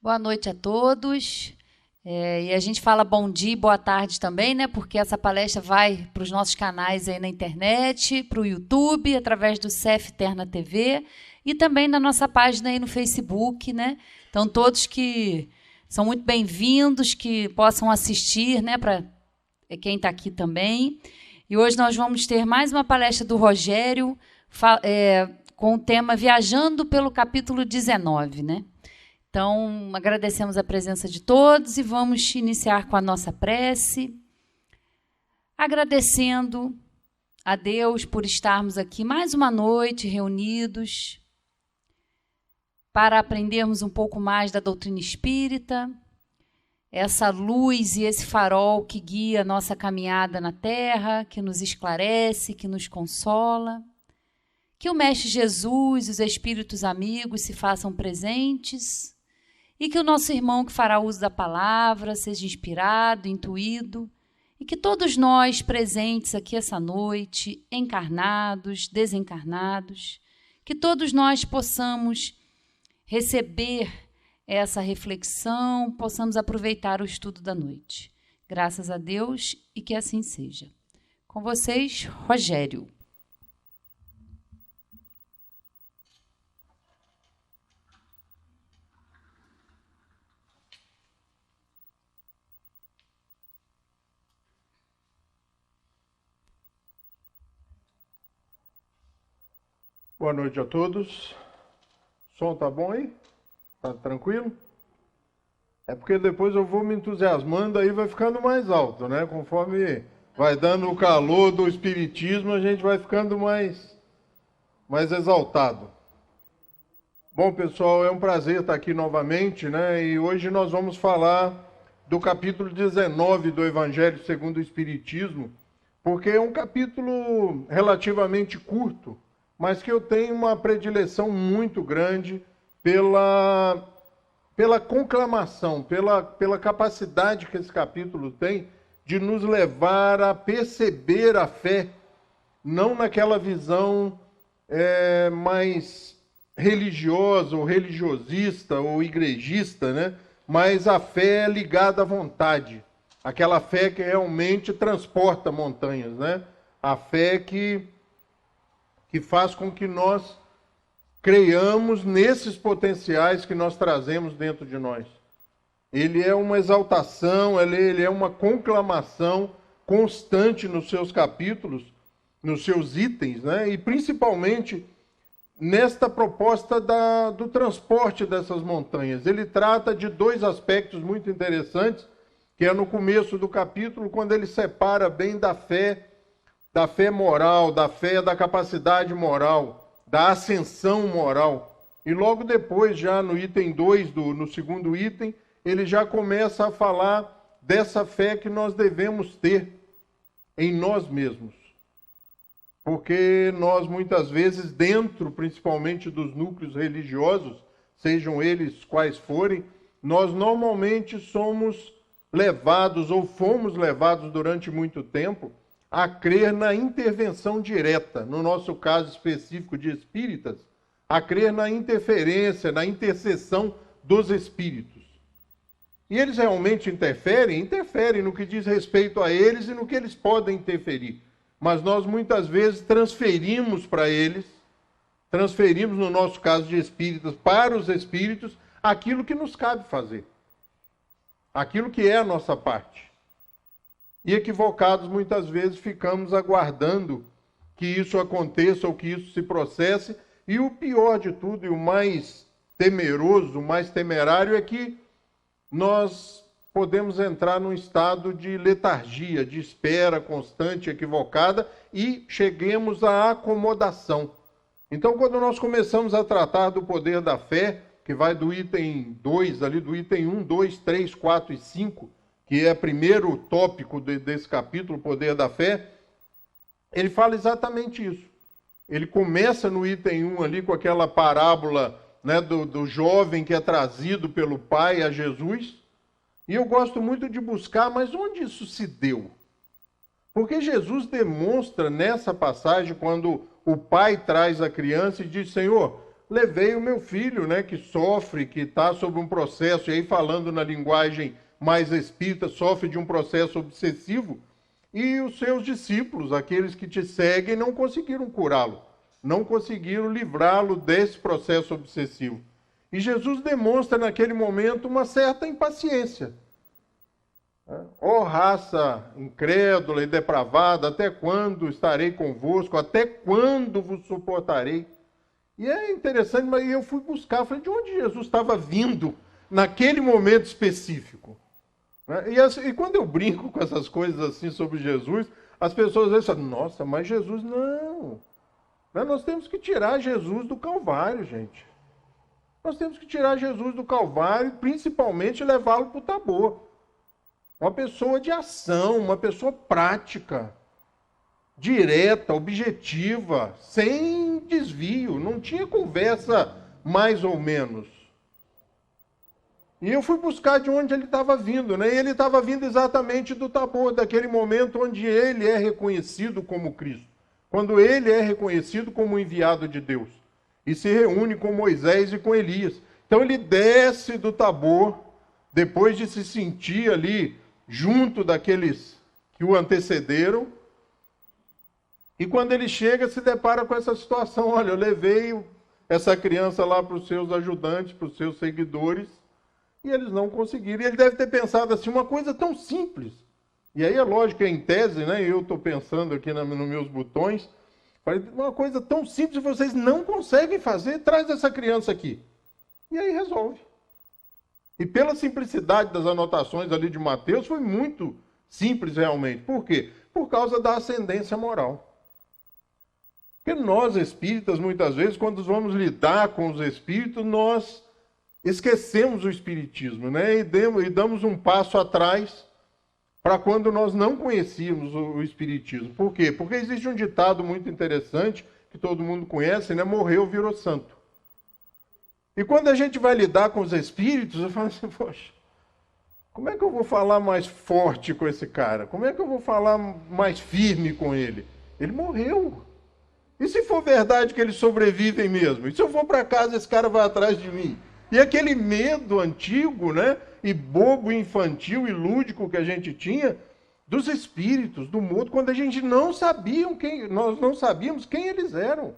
Boa noite a todos. E a gente fala bom dia e boa tarde também, né? Porque essa palestra vai para os nossos canais aí na internet, para o YouTube, através do CEF Terna TV e também na nossa página aí no Facebook, né? Então, todos que são muito bem-vindos, que possam assistir, né? Para quem está aqui também. E hoje nós vamos ter mais uma palestra do Rogério, com o tema Viajando pelo capítulo 19, né? Então, agradecemos a presença de todos e vamos iniciar com a nossa prece, agradecendo a Deus por estarmos aqui mais uma noite reunidos para aprendermos um pouco mais da doutrina espírita, essa luz e esse farol que guia a nossa caminhada na Terra, que nos esclarece, que nos consola. Que o Mestre Jesus e os Espíritos amigos se façam presentes e que o nosso irmão que fará uso da palavra seja inspirado, intuído, e que todos nós presentes aqui essa noite, encarnados, desencarnados, que todos nós possamos receber essa reflexão, possamos aproveitar o estudo da noite. Graças a Deus e que assim seja. Com vocês, Rogério. Boa noite a todos. O som tá bom aí? Tá tranquilo? É porque depois eu vou me entusiasmando, aí vai ficando mais alto, né? Conforme vai dando o calor do espiritismo, a gente vai ficando mais exaltado. Bom, pessoal, é um prazer estar aqui novamente, né? E hoje nós vamos falar do capítulo 19 do Evangelho segundo o Espiritismo, porque é um capítulo relativamente curto, mas que eu tenho uma predileção muito grande pela conclamação, pela capacidade que esse capítulo tem de nos levar a perceber a fé, não naquela visão mais religiosa, ou religiosista, ou igrejista, né? Mas a fé ligada à vontade, aquela fé que realmente transporta montanhas, né? A fé que faz com que nós creiamos nesses potenciais que nós trazemos dentro de nós. Ele é uma exaltação, ele é uma conclamação constante nos seus capítulos, nos seus itens, né? E principalmente nesta proposta do transporte dessas montanhas. Ele trata de dois aspectos muito interessantes, que é no começo do capítulo, quando ele separa bem da fé moral, da fé da capacidade moral, da ascensão moral. E logo depois, já no item 2, no segundo item, ele já começa a falar dessa fé que nós devemos ter em nós mesmos. Porque nós, muitas vezes, dentro, principalmente dos núcleos religiosos, sejam eles quais forem, nós normalmente somos levados, ou fomos levados durante muito tempo, a crer na intervenção direta, no nosso caso específico de espíritas, a crer na interferência, na intercessão dos espíritos. E eles realmente interferem? Interferem no que diz respeito a eles e no que eles podem interferir. Mas nós muitas vezes transferimos para eles, transferimos no nosso caso de espíritas, para os espíritos, aquilo que nos cabe fazer. Aquilo que é a nossa parte. E equivocados, muitas vezes, ficamos aguardando que isso aconteça ou que isso se processe. E o pior de tudo, e o mais temeroso, o mais temerário, é que nós podemos entrar num estado de letargia, de espera constante, equivocada, e cheguemos à acomodação. Então, quando nós começamos a tratar do poder da fé, que vai do item 2, ali do item 1, 2, 3, 4 e 5, que é o primeiro tópico desse capítulo, o poder da fé, ele fala exatamente isso. Ele começa no item 1 ali com aquela parábola, né, do jovem que é trazido pelo pai a Jesus. E eu gosto muito de buscar, mas onde isso se deu? Porque Jesus demonstra nessa passagem, quando o pai traz a criança e diz: Senhor, levei o meu filho, né, que sofre, que está sob um processo, e aí falando na linguagem mais espírita, sofre de um processo obsessivo, e os seus discípulos, aqueles que te seguem, não conseguiram curá-lo, não conseguiram livrá-lo desse processo obsessivo. E Jesus demonstra naquele momento uma certa impaciência. Ó raça incrédula e depravada, até quando estarei convosco? Até quando vos suportarei? E é interessante, mas eu fui buscar, falei, de onde Jesus estava vindo naquele momento específico? E quando eu brinco com essas coisas assim sobre Jesus, as pessoas às vezes falam, nossa, mas Jesus não. Nós temos que tirar Jesus do Calvário, gente. Nós temos que tirar Jesus do Calvário, principalmente levá-lo para o Tabor. Uma pessoa de ação, uma pessoa prática, direta, objetiva, sem desvio, não tinha conversa mais ou menos. E eu fui buscar de onde ele estava vindo, né? E ele estava vindo exatamente do Tabor, daquele momento onde ele é reconhecido como Cristo, quando ele é reconhecido como enviado de Deus, e se reúne com Moisés e com Elias. Então ele desce do Tabor, depois de se sentir ali junto daqueles que o antecederam, e quando ele chega, se depara com essa situação. Olha, eu levei essa criança lá para os seus ajudantes, para os seus seguidores, e eles não conseguiram. E ele deve ter pensado assim, uma coisa tão simples. E aí é lógico que em tese, né, eu estou pensando aqui nos meus botões, uma coisa tão simples vocês não conseguem fazer, traz essa criança aqui. E aí resolve. E pela simplicidade das anotações ali de Mateus, foi muito simples realmente. Por quê? Por causa da ascendência moral. Porque nós espíritas, muitas vezes, quando vamos lidar com os espíritos, nós esquecemos o espiritismo, né? E damos um passo atrás para quando nós não conhecíamos o espiritismo. Por quê? Porque existe um ditado muito interessante, que todo mundo conhece, né? Morreu, virou santo. E quando a gente vai lidar com os espíritos, eu falo assim, poxa, como é que eu vou falar mais forte com esse cara? Como é que eu vou falar mais firme com ele? Ele morreu. E se for verdade que eles sobrevivem mesmo? E se eu for para casa, esse cara vai atrás de mim? E aquele medo antigo, né? E bobo, infantil e lúdico que a gente tinha dos espíritos, do mundo, quando a gente nós não sabíamos quem eles eram.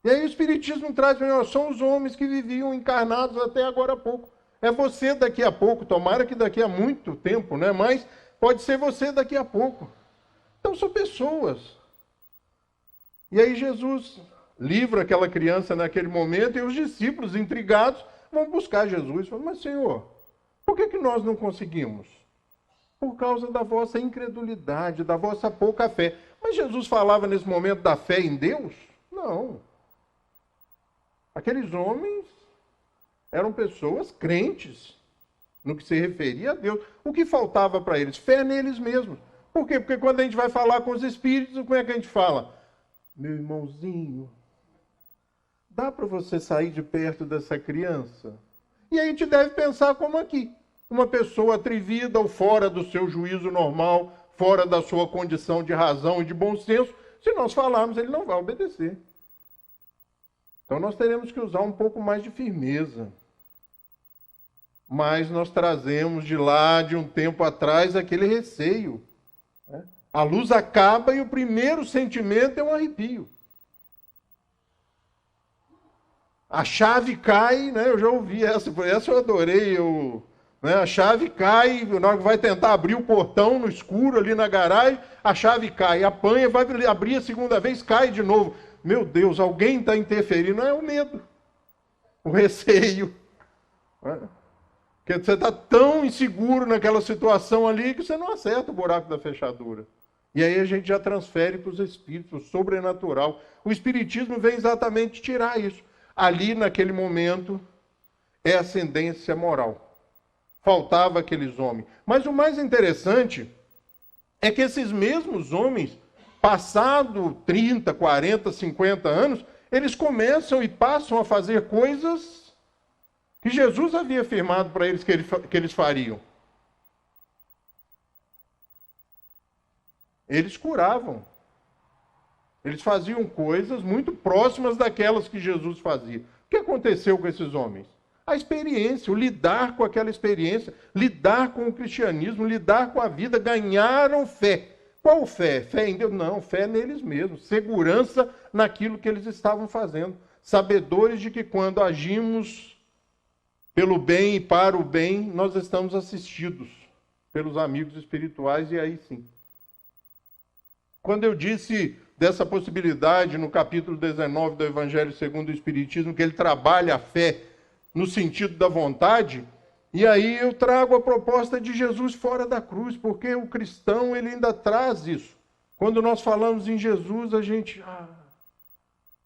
E aí o espiritismo traz, são os homens que viviam encarnados até agora há pouco. É você daqui a pouco, tomara que daqui a muito tempo, né? Mas pode ser você daqui a pouco. Então são pessoas. E aí Jesus livra aquela criança naquele momento e os discípulos, intrigados, vão buscar Jesus. Falam, mas Senhor, por que nós não conseguimos? Por causa da vossa incredulidade, da vossa pouca fé. Mas Jesus falava nesse momento da fé em Deus? Não. Aqueles homens eram pessoas crentes no que se referia a Deus. O que faltava para eles? Fé neles mesmos. Por quê? Porque quando a gente vai falar com os espíritos, como é que a gente fala? Meu irmãozinho, dá para você sair de perto dessa criança? E a gente deve pensar como aqui. Uma pessoa atrevida ou fora do seu juízo normal, fora da sua condição de razão e de bom senso, se nós falarmos, ele não vai obedecer. Então nós teremos que usar um pouco mais de firmeza. Mas nós trazemos de lá, de um tempo atrás, aquele receio. Né? A luz acaba e o primeiro sentimento é um arrepio. A chave cai, né? Eu já ouvi essa eu adorei. Né? A chave cai, na hora que vai tentar abrir o portão no escuro ali na garagem, a chave cai, apanha, vai abrir a segunda vez, cai de novo. Meu Deus, alguém está interferindo. Não é o medo, o receio. Porque você está tão inseguro naquela situação ali que você não acerta o buraco da fechadura. E aí a gente já transfere para os espíritos, o sobrenatural. O espiritismo vem exatamente tirar isso. Ali, naquele momento, é ascendência moral. Faltava aqueles homens. Mas o mais interessante é que esses mesmos homens, passado 30, 40, 50 anos, eles começam e passam a fazer coisas que Jesus havia afirmado para eles que eles fariam. Eles curavam. Eles faziam coisas muito próximas daquelas que Jesus fazia. O que aconteceu com esses homens? A experiência, o lidar com aquela experiência, lidar com o cristianismo, lidar com a vida, ganharam fé. Qual fé? Fé em Deus? Não, fé neles mesmos. Segurança naquilo que eles estavam fazendo. Sabedores de que quando agimos pelo bem e para o bem, nós estamos assistidos pelos amigos espirituais, e aí sim. Quando eu disse dessa possibilidade no capítulo 19 do Evangelho segundo o Espiritismo, que ele trabalha a fé no sentido da vontade, e aí eu trago a proposta de Jesus fora da cruz, porque o cristão ele ainda traz isso. Quando nós falamos em Jesus, a gente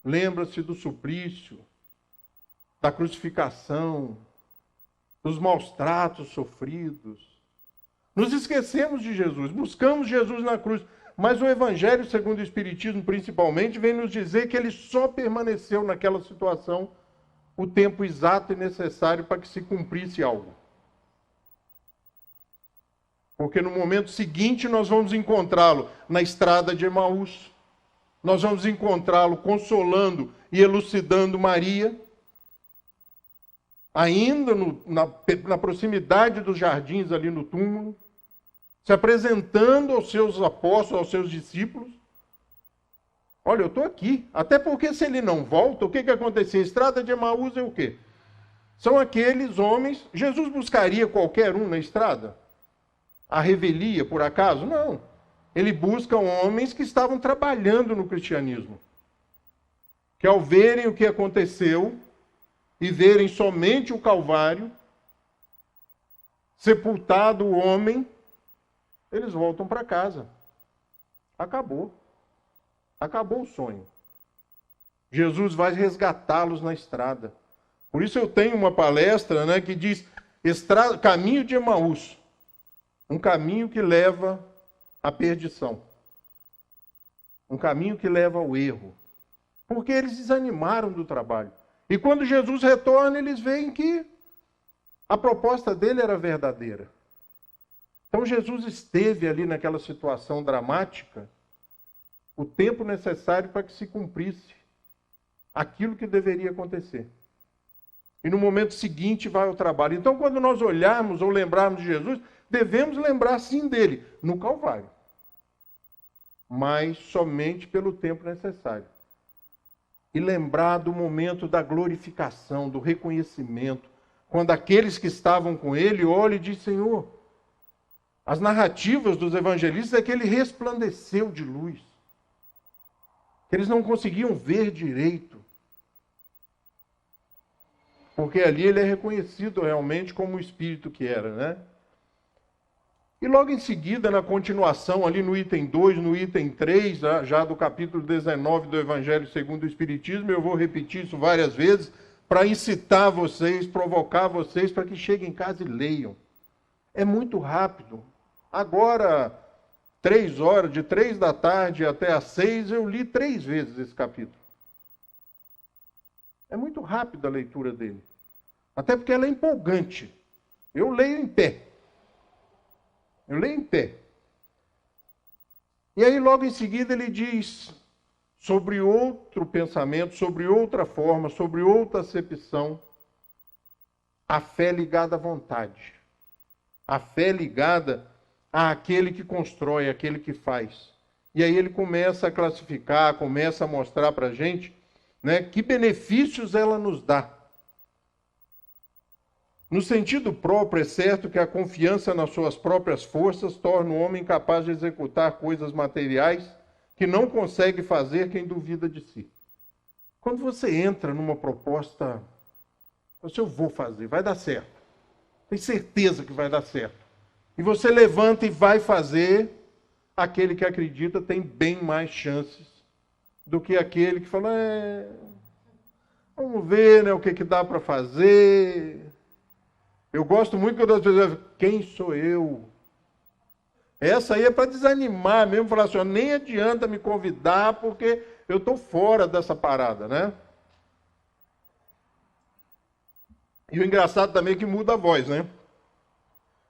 lembra-se do suplício, da crucificação, dos maus tratos sofridos. Nos esquecemos de Jesus, buscamos Jesus na cruz, mas o Evangelho segundo o Espiritismo, principalmente, vem nos dizer que ele só permaneceu naquela situação o tempo exato e necessário para que se cumprisse algo. Porque no momento seguinte nós vamos encontrá-lo na estrada de Emaús. Nós vamos encontrá-lo consolando e elucidando Maria. Ainda na proximidade dos jardins ali no túmulo. Se apresentando aos seus apóstolos, aos seus discípulos. Olha, eu estou aqui. Até porque se ele não volta, o que acontecia? A estrada de Emaús é o quê? São aqueles homens... Jesus buscaria qualquer um na estrada? A revelia, por acaso? Não. Ele busca homens que estavam trabalhando no cristianismo. Que ao verem o que aconteceu e verem somente o Calvário, sepultado o homem, eles voltam para casa. Acabou. Acabou o sonho. Jesus vai resgatá-los na estrada. Por isso eu tenho uma palestra, que diz caminho de Emaús. Um caminho que leva à perdição. Um caminho que leva ao erro. Porque eles desanimaram do trabalho. E quando Jesus retorna, eles veem que a proposta dele era verdadeira. Então Jesus esteve ali naquela situação dramática o tempo necessário para que se cumprisse aquilo que deveria acontecer. E no momento seguinte vai ao trabalho. Então, quando nós olharmos ou lembrarmos de Jesus, devemos lembrar sim dele, no Calvário. Mas somente pelo tempo necessário. E lembrar do momento da glorificação, do reconhecimento, quando aqueles que estavam com ele olham e dizem: Senhor, as narrativas dos evangelistas é que ele resplandeceu de luz. Que eles não conseguiam ver direito. Porque ali ele é reconhecido realmente como o Espírito que era, E logo em seguida, na continuação, ali no item 2, no item 3, já do capítulo 19 do Evangelho segundo o Espiritismo, eu vou repetir isso várias vezes, para incitar vocês, provocar vocês, para que cheguem em casa e leiam. É muito rápido. Agora, 3 horas, de 3 da tarde até às 6, eu li 3 vezes esse capítulo. É muito rápida a leitura dele. Até porque ela é empolgante. Eu leio em pé. E aí, logo em seguida, ele diz sobre outro pensamento, sobre outra forma, sobre outra acepção. A fé ligada à vontade. A fé ligada àquele que constrói, àquele que faz. E aí ele começa a classificar, começa a mostrar para a gente que benefícios ela nos dá. No sentido próprio, é certo que a confiança nas suas próprias forças torna o homem capaz de executar coisas materiais que não consegue fazer quem duvida de si. Quando você entra numa proposta, eu vou fazer, vai dar certo. Tem certeza que vai dar certo. E você levanta e vai fazer, aquele que acredita tem bem mais chances do que aquele que fala, vamos ver o que dá para fazer. Eu gosto muito quando as pessoas dizem, quem sou eu? Essa aí é para desanimar mesmo, falar assim, nem adianta me convidar porque eu estou fora dessa parada, E o engraçado também é que muda a voz,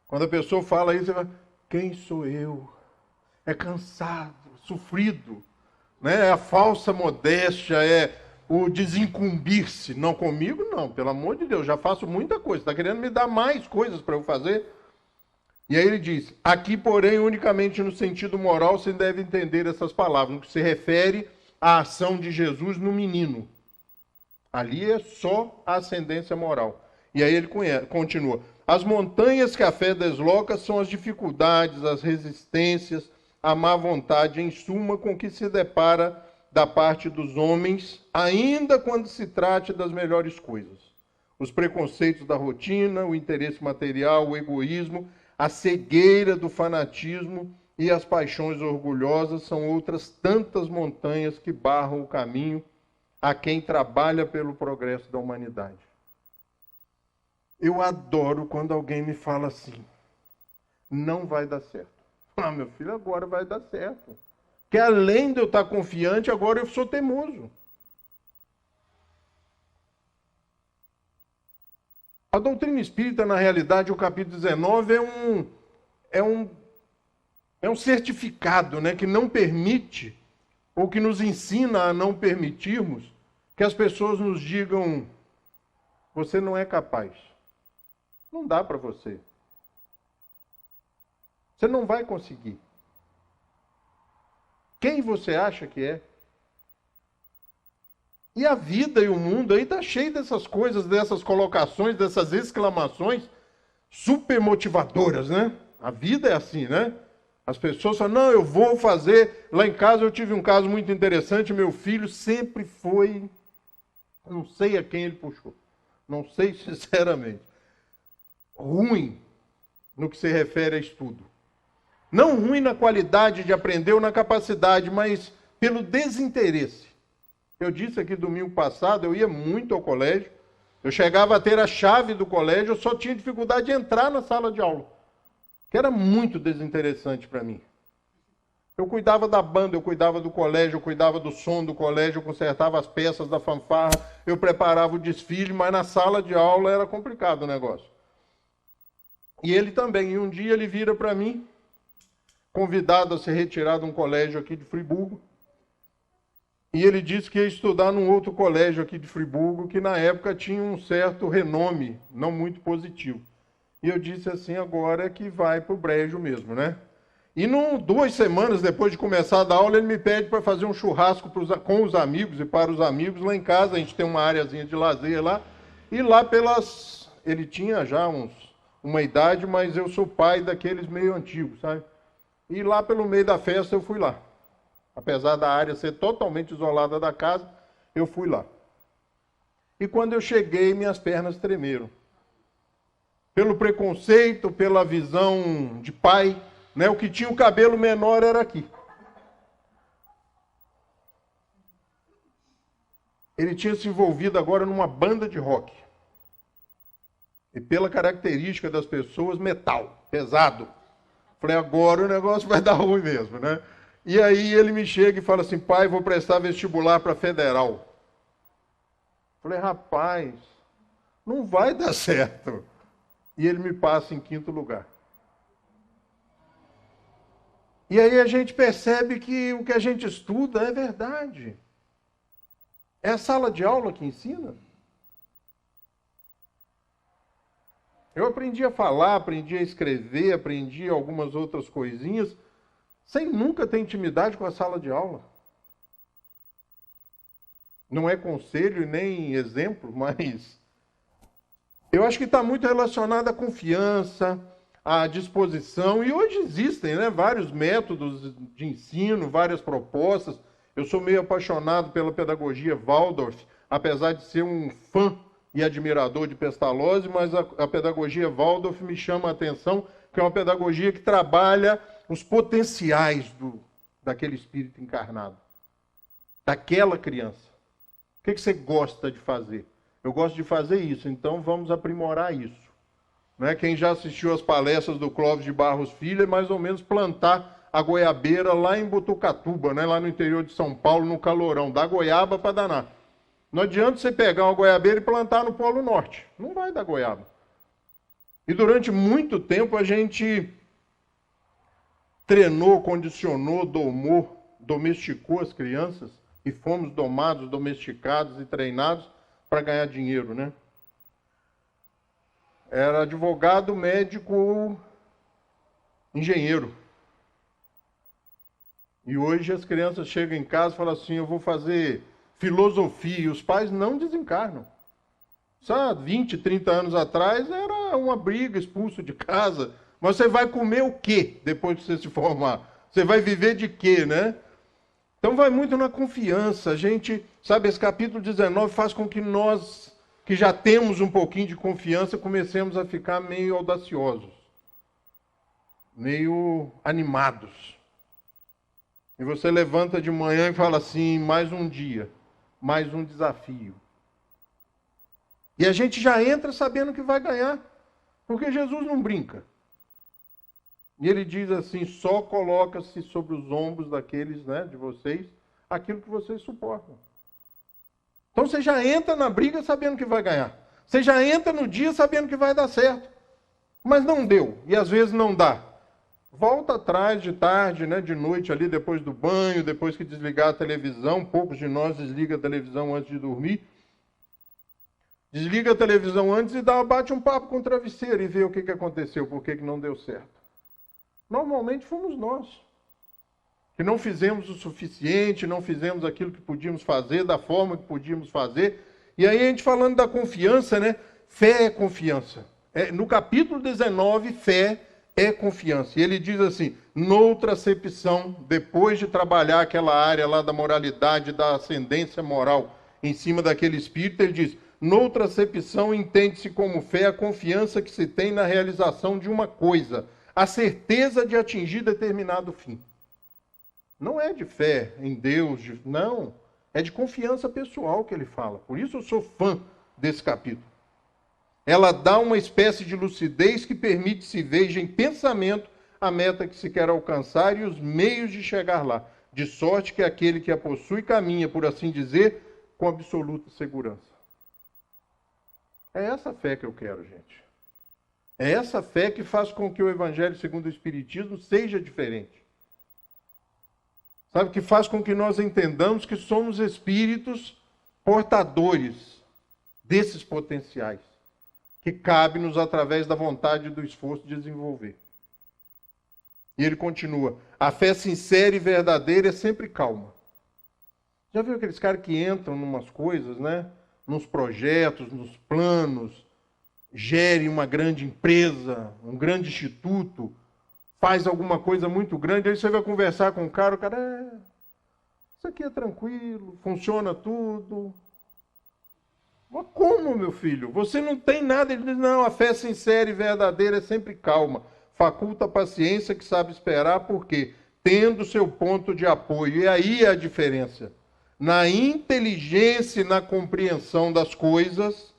Quando a pessoa fala isso, você fala, quem sou eu? É cansado, sofrido. né? É a falsa modéstia, é o desincumbir-se. Não comigo, não, pelo amor de Deus, já faço muita coisa. Está querendo me dar mais coisas para eu fazer? E aí ele diz, aqui, porém, unicamente no sentido moral, você deve entender essas palavras, no que se refere à ação de Jesus no menino. Ali é só a ascendência moral. E aí ele continua. As montanhas que a fé desloca são as dificuldades, as resistências, a má vontade, em suma, com que se depara da parte dos homens, ainda quando se trate das melhores coisas. Os preconceitos da rotina, o interesse material, o egoísmo, a cegueira do fanatismo e as paixões orgulhosas são outras tantas montanhas que barram o caminho a quem trabalha pelo progresso da humanidade. Eu adoro quando alguém me fala assim, não vai dar certo. Ah, meu filho, agora vai dar certo. Que além de eu estar confiante, agora eu sou teimoso. A doutrina espírita, na realidade, o capítulo 19 é um certificado, né, que não permite, ou que nos ensina a não permitirmos, que as pessoas nos digam, você não é capaz. Não dá para você. Você não vai conseguir. Quem você acha que é? E a vida e o mundo aí está cheio dessas coisas, dessas colocações, dessas exclamações super motivadoras, né? A vida é assim, né? As pessoas falam, não, eu vou fazer. Lá em casa eu tive um caso muito interessante, meu filho sempre foi, não sei a quem ele puxou, não sei sinceramente, ruim no que se refere a estudo. Não ruim na qualidade de aprender ou na capacidade, mas pelo desinteresse. Eu disse aqui domingo passado, eu ia muito ao colégio, eu chegava a ter a chave do colégio, eu só tinha dificuldade de entrar na sala de aula, que era muito desinteressante para mim. Eu cuidava da banda, eu cuidava do colégio, eu cuidava do som do colégio, eu consertava as peças da fanfarra, eu preparava o desfile, mas na sala de aula era complicado o negócio. E ele também, e um dia ele vira para mim, convidado a se retirar de um colégio aqui de Friburgo, e ele disse que ia estudar num outro colégio aqui de Friburgo, que na época tinha um certo renome, não muito positivo. E eu disse assim, agora é que vai para o brejo mesmo, né? E 2 semanas depois de começar a dar aula, ele me pede para fazer um churrasco com os amigos e para os amigos lá em casa. A gente tem uma areazinha de lazer lá. E lá ele tinha já uma idade, mas eu sou pai daqueles meio antigos, sabe? E lá pelo meio da festa eu fui lá. Apesar da área ser totalmente isolada da casa, eu fui lá. E quando eu cheguei, minhas pernas tremeram. Pelo preconceito, pela visão de pai, né? O que tinha o cabelo menor era aqui. Ele tinha se envolvido agora numa banda de rock. E pela característica das pessoas, metal, pesado. Falei, agora o negócio vai dar ruim mesmo, né? E aí ele me chega e fala assim, pai, vou prestar vestibular para federal. Falei, rapaz, não vai dar certo. E ele me passa em 5º lugar. E aí a gente percebe que o que a gente estuda é verdade. É a sala de aula que ensina. Eu aprendi a falar, aprendi a escrever, aprendi algumas outras coisinhas, sem nunca ter intimidade com a sala de aula. Não é conselho e nem exemplo, mas eu acho que está muito relacionado à confiança, à disposição. E hoje existem, né, vários métodos de ensino, várias propostas. Eu sou meio apaixonado pela pedagogia Waldorf, apesar de ser um fã e admirador de Pestalozzi, mas a pedagogia Waldorf me chama a atenção, que é uma pedagogia que trabalha os potenciais daquele espírito encarnado, daquela criança. O que você gosta de fazer? Eu gosto de fazer isso, então vamos aprimorar isso. Né? Quem já assistiu às palestras do Clóvis de Barros Filho é mais ou menos plantar a goiabeira lá em Botucatuba, né? Lá no interior de São Paulo, no calorão, da goiaba para danar. Não adianta você pegar uma goiabeira e plantar no Polo Norte. Não vai dar goiaba. E durante muito tempo a gente treinou, condicionou, domesticou as crianças e fomos domados, domesticados e treinados para ganhar dinheiro, né? Era advogado, médico, engenheiro. E hoje as crianças chegam em casa e falam assim, eu vou fazer filosofia, e os pais não desencarnam. Só 20, 30 anos atrás era uma briga, expulso de casa. Mas você vai comer o quê depois de você se formar? Você vai viver de quê, né? Então vai muito na confiança. A gente, sabe, esse capítulo 19 faz com que nós, que já temos um pouquinho de confiança, comecemos a ficar meio audaciosos, meio animados. E você levanta de manhã e fala assim, mais um dia, mais um desafio. E a gente já entra sabendo que vai ganhar, porque Jesus não brinca. E ele diz assim, só coloca-se sobre os ombros daqueles, né, de vocês, aquilo que vocês suportam. Então você já entra na briga sabendo que vai ganhar. Você já entra no dia sabendo que vai dar certo. Mas não deu, e às vezes não dá. Volta atrás de tarde, né, de noite ali, depois do banho, depois que desligar a televisão. Poucos de nós desligam a televisão antes de dormir. Desliga a televisão antes e bate um papo com o travesseiro e vê o que aconteceu, por que não deu certo. Normalmente fomos nós, que não fizemos o suficiente, não fizemos aquilo que podíamos fazer, da forma que podíamos fazer. E aí a gente falando da confiança, né? Fé é confiança. No capítulo 19, fé é confiança. E ele diz assim, noutra acepção, depois de trabalhar aquela área lá da moralidade, da ascendência moral em cima daquele espírito, ele diz, noutra acepção, entende-se como fé a confiança que se tem na realização de uma coisa, a certeza de atingir determinado fim. Não é de fé em Deus, não. É de confiança pessoal que ele fala. Por isso eu sou fã desse capítulo. Ela dá uma espécie de lucidez que permite se veja em pensamento a meta que se quer alcançar e os meios de chegar lá. De sorte que aquele que a possui caminha, por assim dizer, com absoluta segurança. É essa fé que eu quero, gente. É essa fé que faz com que o Evangelho segundo o Espiritismo seja diferente. Sabe, que faz com que nós entendamos que somos espíritos portadores desses potenciais, que cabe-nos através da vontade e do esforço de desenvolver. E ele continua, a fé sincera e verdadeira é sempre calma. Já viu aqueles caras que entram em umas coisas, né? Nos projetos, nos planos, gere uma grande empresa, um grande instituto, faz alguma coisa muito grande, aí você vai conversar com o cara isso aqui é tranquilo, funciona tudo. Mas como, meu filho? Você não tem nada. Ele diz, não, a fé sincera e verdadeira é sempre calma, faculta a paciência que sabe esperar, porque tendo seu ponto de apoio, e aí é a diferença, na inteligência e na compreensão das coisas,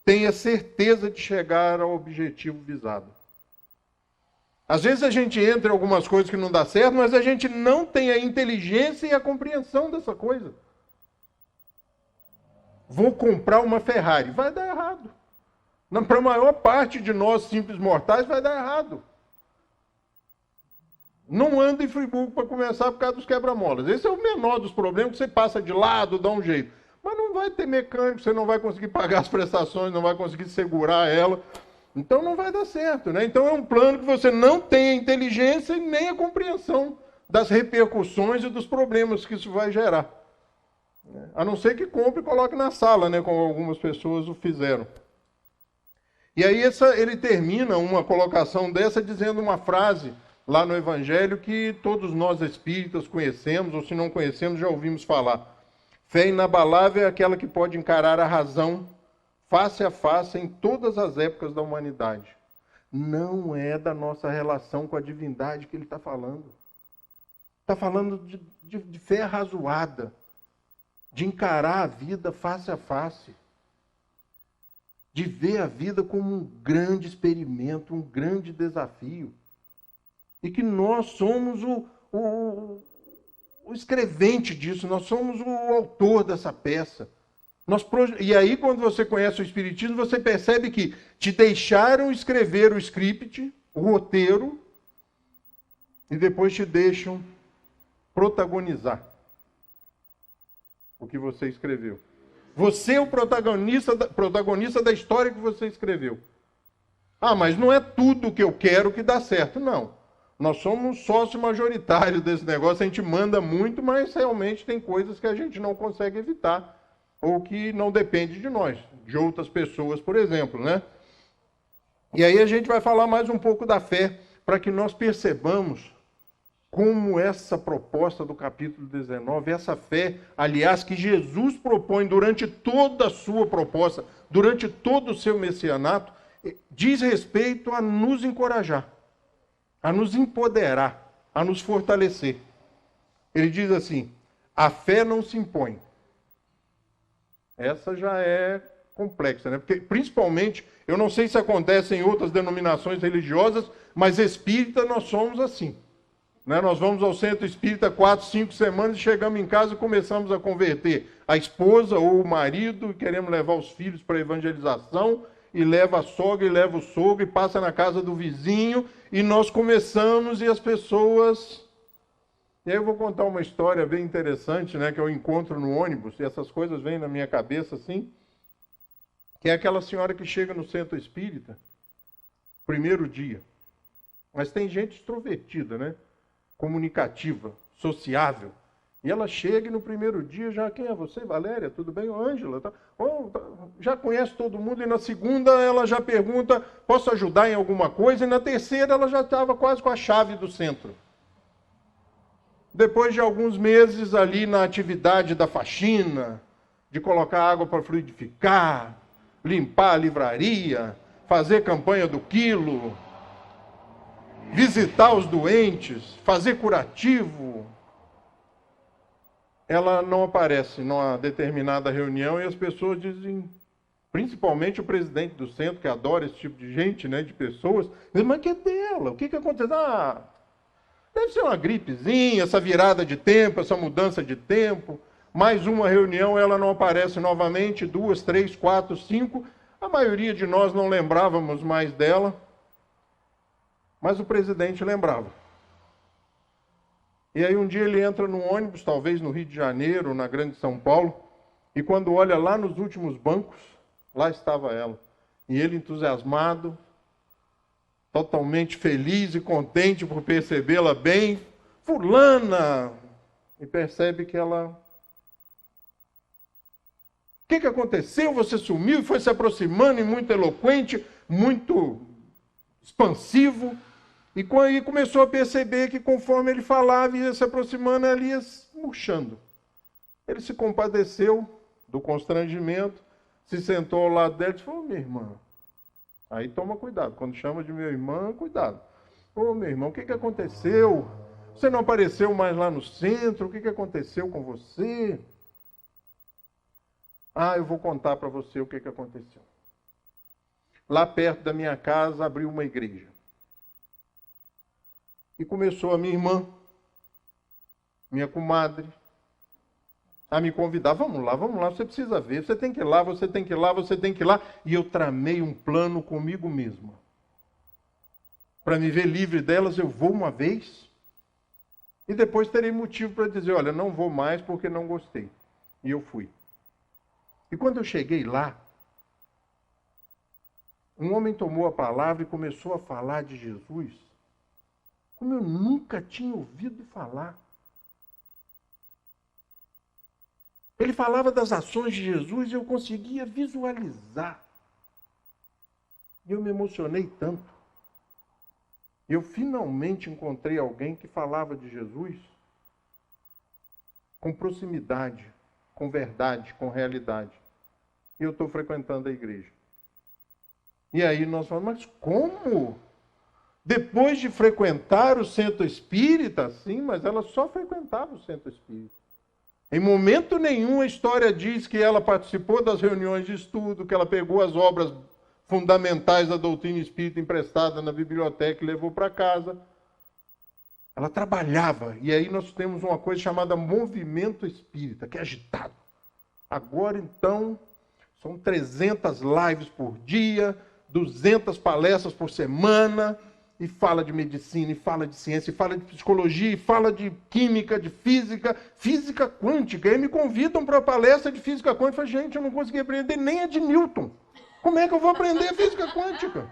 tenha certeza de chegar ao objetivo visado. Às vezes a gente entra em algumas coisas que não dá certo, mas a gente não tem a inteligência e a compreensão dessa coisa. Vou comprar uma Ferrari. Vai dar errado. Para a maior parte de nós, simples mortais, vai dar errado. Não anda em Friburgo para começar por causa dos quebra-molas. Esse é o menor dos problemas, que você passa de lado, dá um jeito. Mas não vai ter mecânico, você não vai conseguir pagar as prestações, não vai conseguir segurar ela. Então não vai dar certo, né? Então é um plano que você não tem a inteligência e nem a compreensão das repercussões e dos problemas que isso vai gerar. A não ser que compre e coloque na sala, né? Como algumas pessoas o fizeram. E aí ele termina uma colocação dessa dizendo uma frase lá no Evangelho que todos nós espíritas conhecemos, ou se não conhecemos, já ouvimos falar. Fé inabalável é aquela que pode encarar a razão face a face em todas as épocas da humanidade. Não é da nossa relação com a divindade que ele está falando. Está falando de fé razoada, de encarar a vida face a face, de ver a vida como um grande experimento, um grande desafio. E que nós somos o escrevente disso, nós somos o autor dessa peça. E aí, quando você conhece o Espiritismo, você percebe que te deixaram escrever o script, o roteiro, e depois te deixam protagonizar o que você escreveu. Você é o protagonista da história que você escreveu. Ah, mas não é tudo que eu quero que dá certo. Não. Nós somos sócio majoritário desse negócio, a gente manda muito, mas realmente tem coisas que a gente não consegue evitar, ou que não depende de nós, de outras pessoas, por exemplo, né? E aí a gente vai falar mais um pouco da fé, para que nós percebamos como essa proposta do capítulo 19, essa fé, aliás, que Jesus propõe durante toda a sua proposta, durante todo o seu messianato, diz respeito a nos encorajar, a nos empoderar, a nos fortalecer. Ele diz assim: a fé não se impõe. Essa já é complexa, né? Porque, principalmente, eu não sei se acontece em outras denominações religiosas, mas espírita nós somos assim. Né? Nós vamos ao centro espírita 4, 5 semanas e chegamos em casa e começamos a converter a esposa ou o marido, e queremos levar os filhos para a evangelização, e leva a sogra e leva o sogro, e passa na casa do vizinho, e nós começamos, e as pessoas... E aí eu vou contar uma história bem interessante, né, que eu encontro no ônibus, e essas coisas vêm na minha cabeça assim, que é aquela senhora que chega no centro espírita, primeiro dia. Mas tem gente extrovertida, né? Comunicativa, sociável. E ela chega e no primeiro dia já, quem é você? Valéria, tudo bem? Ângela, tá? Já conhece todo mundo. E na segunda ela já pergunta, posso ajudar em alguma coisa? E na terceira ela já estava quase com a chave do centro. Depois de alguns meses ali na atividade da faxina, de colocar água para fluidificar, limpar a livraria, fazer campanha do quilo, visitar os doentes, fazer curativo, ela não aparece numa determinada reunião e as pessoas dizem, principalmente o presidente do centro, que adora esse tipo de gente, né, de pessoas, diz, mas que é dela? O que aconteceu? Ah, deve ser uma gripezinha, essa virada de tempo, essa mudança de tempo. Mais uma reunião, ela não aparece novamente, 2, 3, 4, 5. A maioria de nós não lembrávamos mais dela, mas o presidente lembrava. E aí um dia ele entra no ônibus, talvez no Rio de Janeiro, na Grande São Paulo, e quando olha lá nos últimos bancos, lá estava ela. E ele entusiasmado, totalmente feliz e contente por percebê-la bem, fulana, e percebe que ela... O que aconteceu? Você sumiu e foi se aproximando, e muito eloquente, muito expansivo, e começou a perceber que conforme ele falava e ia se aproximando, ela ia murchando. Ele se compadeceu do constrangimento, se sentou ao lado dela e falou, minha irmã, aí toma cuidado, quando chama de minha irmã, cuidado. Ô, meu irmão, o que aconteceu? Você não apareceu mais lá no centro? O que aconteceu com você? Ah, eu vou contar para você o que aconteceu. Lá perto da minha casa abriu uma igreja. E começou a minha irmã, minha comadre, a me convidar, vamos lá, você precisa ver, você tem que ir lá, você tem que ir lá, você tem que ir lá. E eu tramei um plano comigo mesma. Para me ver livre delas, eu vou uma vez, e depois terei motivo para dizer, olha, não vou mais porque não gostei. E eu fui. E quando eu cheguei lá, um homem tomou a palavra e começou a falar de Jesus, como eu nunca tinha ouvido falar. Ele falava das ações de Jesus e eu conseguia visualizar. E eu me emocionei tanto. Eu finalmente encontrei alguém que falava de Jesus com proximidade, com verdade, com realidade. E eu estou frequentando a igreja. E aí nós falamos, mas como? Depois de frequentar o centro espírita, sim, mas ela só frequentava o centro espírita. Em momento nenhum a história diz que ela participou das reuniões de estudo, que ela pegou as obras fundamentais da doutrina espírita emprestada na biblioteca e levou para casa. Ela trabalhava. E aí nós temos uma coisa chamada movimento espírita, que é agitado. Agora, então, são 300 lives por dia, 200 palestras por semana, e fala de medicina, e fala de ciência, e fala de psicologia, e fala de química, de física, física quântica. E aí me convidam para a palestra de física quântica. Eu falo, gente, eu não consegui aprender nem a de Newton. Como é que eu vou aprender física quântica?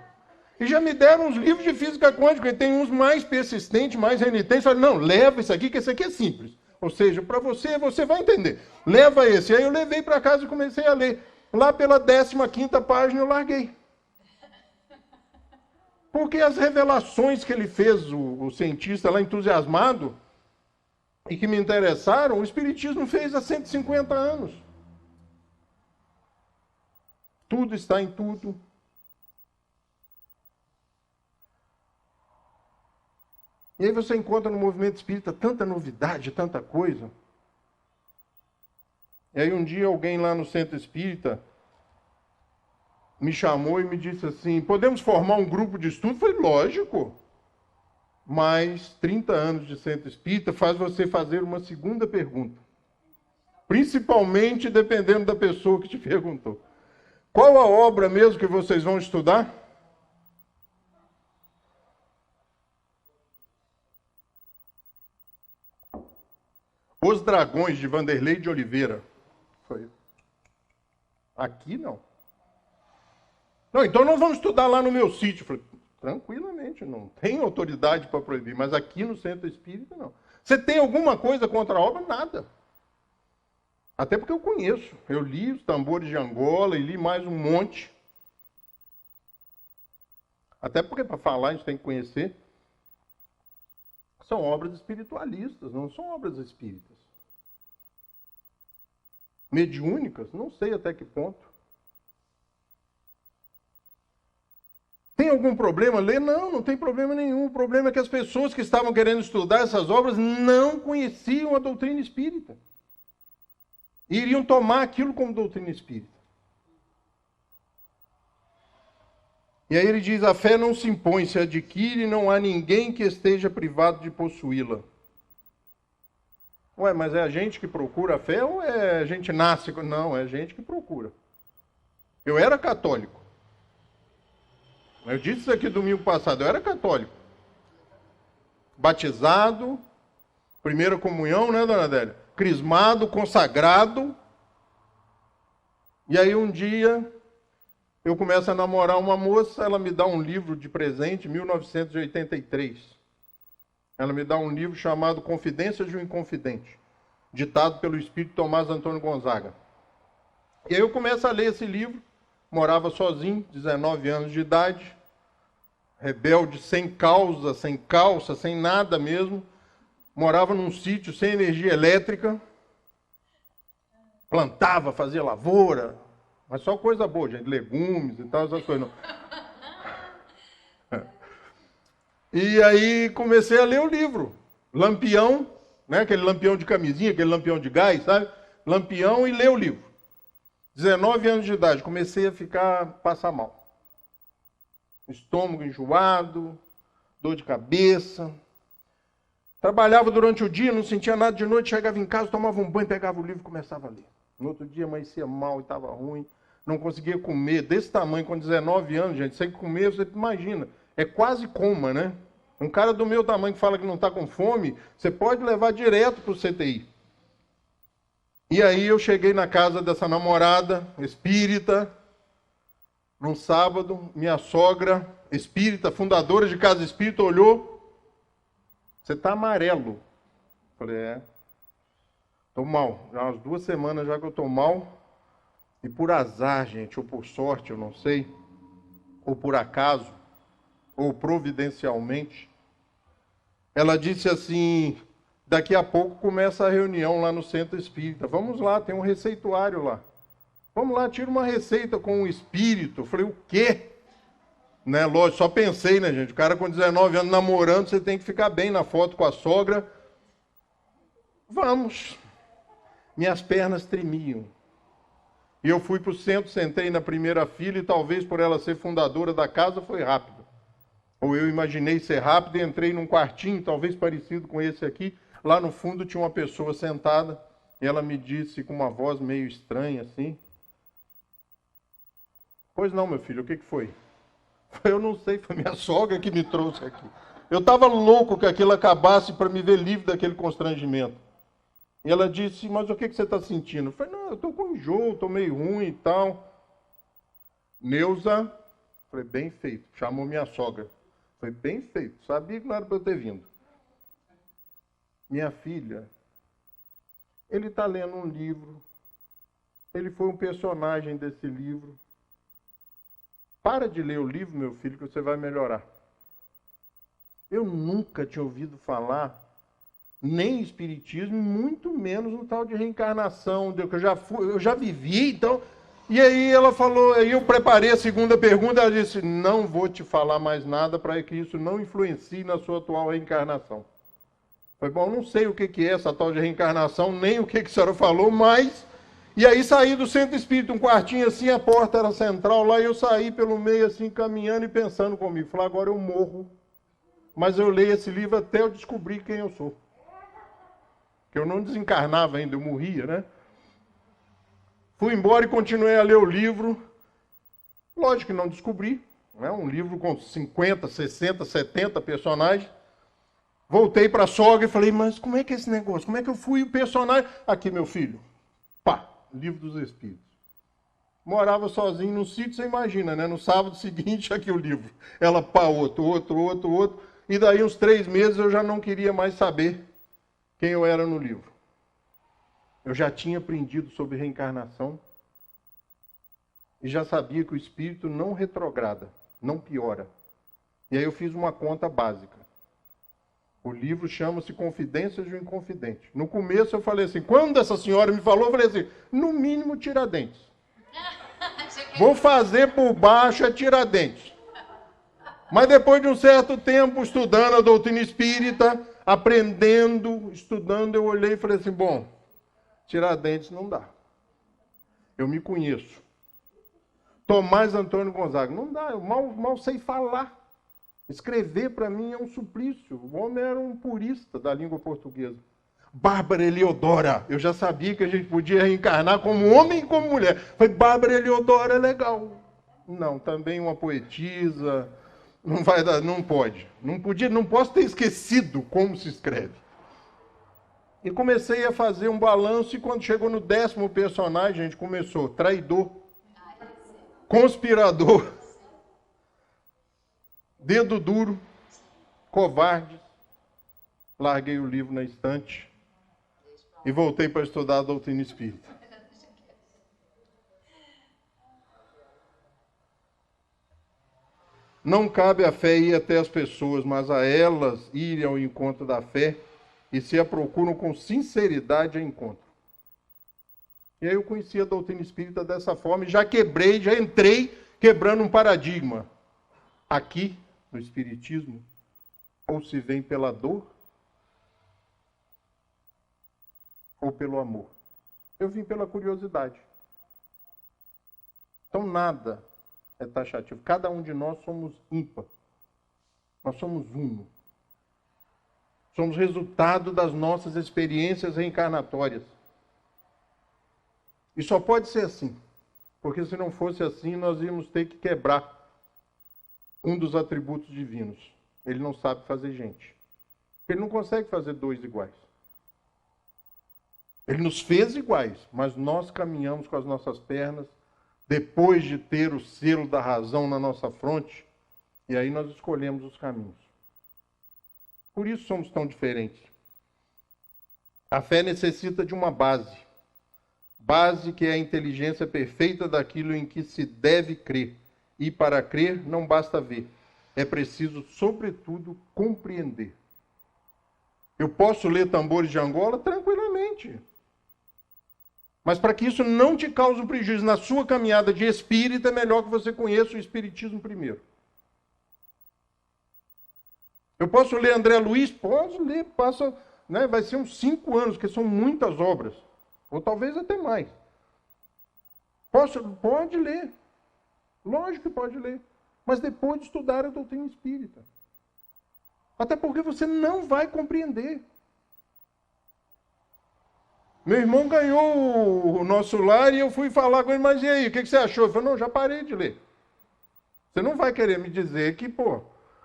E já me deram uns livros de física quântica, e tem uns mais persistentes, mais renitentes. Eu falo, não, leva isso aqui, que esse aqui é simples. Ou seja, para você, você vai entender. Leva esse. Aí eu levei para casa e comecei a ler. Lá pela 15ª página eu larguei. Porque as revelações que ele fez, o cientista lá entusiasmado, e que me interessaram, o Espiritismo fez há 150 anos. Tudo está em tudo. E aí você encontra no movimento espírita tanta novidade, tanta coisa. E aí um dia alguém lá no centro espírita me chamou e me disse assim, podemos formar um grupo de estudo? Eu falei, lógico. Mas 30 anos de centro espírita faz você fazer uma segunda pergunta. Principalmente dependendo da pessoa que te perguntou. Qual a obra mesmo que vocês vão estudar? Os Dragões, de Vanderlei de Oliveira. Foi. Aqui não. Não, então nós vamos estudar lá no meu sítio. Falei, tranquilamente, não tem autoridade para proibir, mas aqui no Centro Espírita não. Você tem alguma coisa contra a obra? Nada. Até porque eu conheço. Eu li os Tambores de Angola e li mais um monte. Até porque para falar a gente tem que conhecer. São obras espiritualistas, não são obras espíritas. Mediúnicas, não sei até que ponto. Tem algum problema ler? Não, não tem problema nenhum. O problema é que as pessoas que estavam querendo estudar essas obras não conheciam a doutrina espírita. E iriam tomar aquilo como doutrina espírita. E aí ele diz, a fé não se impõe, se adquire, e não há ninguém que esteja privado de possuí-la. Ué, mas é a gente que procura a fé ou é a gente nasce? Não, é a gente que procura. Eu era católico. Eu disse isso aqui domingo passado, eu era católico. Batizado, primeira comunhão, né, dona Adélia? Crismado, consagrado. E aí um dia eu começo a namorar uma moça, ela me dá um livro de presente, 1983. Ela me dá um livro chamado Confidências de um Inconfidente, ditado pelo espírito Tomás Antônio Gonzaga. E aí eu começo a ler esse livro, morava sozinho, 19 anos de idade, rebelde, sem causa, sem calça, sem nada mesmo, morava num sítio sem energia elétrica, plantava, fazia lavoura, mas só coisa boa, gente, legumes e tal, essas coisas. Não. E aí comecei a ler o livro. Lampião, né? Aquele lampião de camisinha, aquele lampião de gás, sabe? Lampião, e ler o livro. 19 anos de idade, comecei a passar mal. Estômago enjoado, dor de cabeça. Trabalhava durante o dia, não sentia nada de noite, chegava em casa, tomava um banho, pegava o livro e começava a ler. No outro dia amanhecia mal e estava ruim, não conseguia comer, desse tamanho, com 19 anos, gente, sem comer, você imagina, é quase coma, né? Um cara do meu tamanho que fala que não está com fome, você pode levar direto para o CTI. E aí eu cheguei na casa dessa namorada espírita, num sábado, minha sogra espírita, fundadora de casa espírita, olhou, você está amarelo. Falei, é. Estou mal, já há umas 2 semanas já que eu estou mal, e por azar, gente, ou por sorte, eu não sei, ou por acaso, ou providencialmente, ela disse assim, daqui a pouco começa a reunião lá no Centro Espírita, vamos lá, tem um receituário lá, vamos lá, tira uma receita com um espírito. Eu falei, o quê? Né, lógico, só pensei, né, gente, o cara com 19 anos namorando, você tem que ficar bem na foto com a sogra. Vamos. Minhas pernas tremiam. E eu fui para o centro, sentei na primeira fila e talvez por ela ser fundadora da casa foi rápido. Ou eu imaginei ser rápido e entrei num quartinho, talvez parecido com esse aqui. Lá no fundo tinha uma pessoa sentada e ela me disse com uma voz meio estranha assim. Pois não, meu filho, o que foi? Eu não sei, foi minha sogra que me trouxe aqui. Eu estava louco que aquilo acabasse para me ver livre daquele constrangimento. E ela disse, mas o que você está sentindo? Eu falei, não, eu estou com enjoo, estou meio ruim e tal. Neuza, falei, bem feito. Chamou minha sogra. Foi bem feito. Sabia que não era para eu ter vindo. Minha filha, ele está lendo um livro. Ele foi um personagem desse livro. Para de ler o livro, meu filho, que você vai melhorar. Eu nunca tinha ouvido falar nem espiritismo, muito menos no tal de reencarnação, que eu já vivi, então. E aí ela falou, aí eu preparei a segunda pergunta, ela disse, não vou te falar mais nada para que isso não influencie na sua atual reencarnação. Foi bom, não sei o que é essa tal de reencarnação, nem o que a senhora falou, mas... E aí saí do centro espírita, um quartinho assim, a porta era central lá, e eu saí pelo meio assim, caminhando e pensando comigo. Falei, agora eu morro, mas eu leio esse livro até eu descobrir quem eu sou. Que eu não desencarnava ainda, eu morria, né? Fui embora e continuei a ler o livro. Lógico que não descobri, né? Um livro com 50, 60, 70 personagens. Voltei para a sogra e falei, mas como é que é esse negócio? Como é que eu fui o personagem? Aqui, meu filho. Pá, Livro dos Espíritos. Morava sozinho no sítio, você imagina, né? No sábado seguinte, aqui o livro. Ela, pá, outro. E daí uns 3 meses eu já não queria mais saber quem eu era no livro. Eu já tinha aprendido sobre reencarnação e já sabia que o espírito não retrograda, não piora. E aí eu fiz uma conta básica. O livro chama-se Confidências do Inconfidente. No começo eu falei assim, quando essa senhora me falou, eu falei assim, no mínimo Tiradentes. Vou fazer por baixo a Tiradentes. Mas depois de um certo tempo estudando a doutrina espírita, aprendendo, estudando, eu olhei e falei assim, bom, Tiradentes não dá. Eu me conheço. Tomás Antônio Gonzaga, não dá, eu mal sei falar. Escrever para mim é um suplício. O homem era um purista da língua portuguesa. Bárbara Eliodora, eu já sabia que a gente podia reencarnar como homem e como mulher. Falei, Bárbara Eliodora é legal. Não, também uma poetisa, não vai dar, não pode. Não posso ter esquecido como se escreve. E comecei a fazer um balanço e quando chegou no 10º personagem, a gente começou traidor, conspirador, dedo duro, covarde. Larguei o livro na estante e voltei para estudar a doutrina espírita. Não cabe a fé ir até as pessoas, mas a elas irem ao encontro da fé e se a procuram com sinceridade a encontro. E aí eu conheci a doutrina espírita dessa forma e já entrei quebrando um paradigma. Aqui, no espiritismo, ou se vem pela dor, ou pelo amor. Eu vim pela curiosidade. Então nada é taxativo. Cada um de nós somos ímpar. Nós somos uno. Somos resultado das nossas experiências reencarnatórias. E só pode ser assim. Porque se não fosse assim, nós íamos ter que quebrar um dos atributos divinos. Ele não sabe fazer gente. Ele não consegue fazer 2 iguais. Ele nos fez iguais, mas nós caminhamos com as nossas pernas, depois de ter o selo da razão na nossa fronte, e aí nós escolhemos os caminhos. Por isso somos tão diferentes. A fé necessita de uma base. Base que é a inteligência perfeita daquilo em que se deve crer. E para crer não basta ver. É preciso, sobretudo, compreender. Eu posso ler Tambores de Angola tranquilamente. Mas para que isso não te cause um prejuízo na sua caminhada de espírito, é melhor que você conheça o espiritismo primeiro. Eu posso ler André Luiz? Posso ler, vai ser uns 5 anos, porque são muitas obras. Ou talvez até mais. Pode ler. Lógico que pode ler. Mas depois de estudar a doutrina espírita. Até porque você não vai compreender. Meu irmão ganhou o Nosso Lar e eu fui falar com ele, mas e aí, o que você achou? Ele falou, não, já parei de ler. Você não vai querer me dizer que,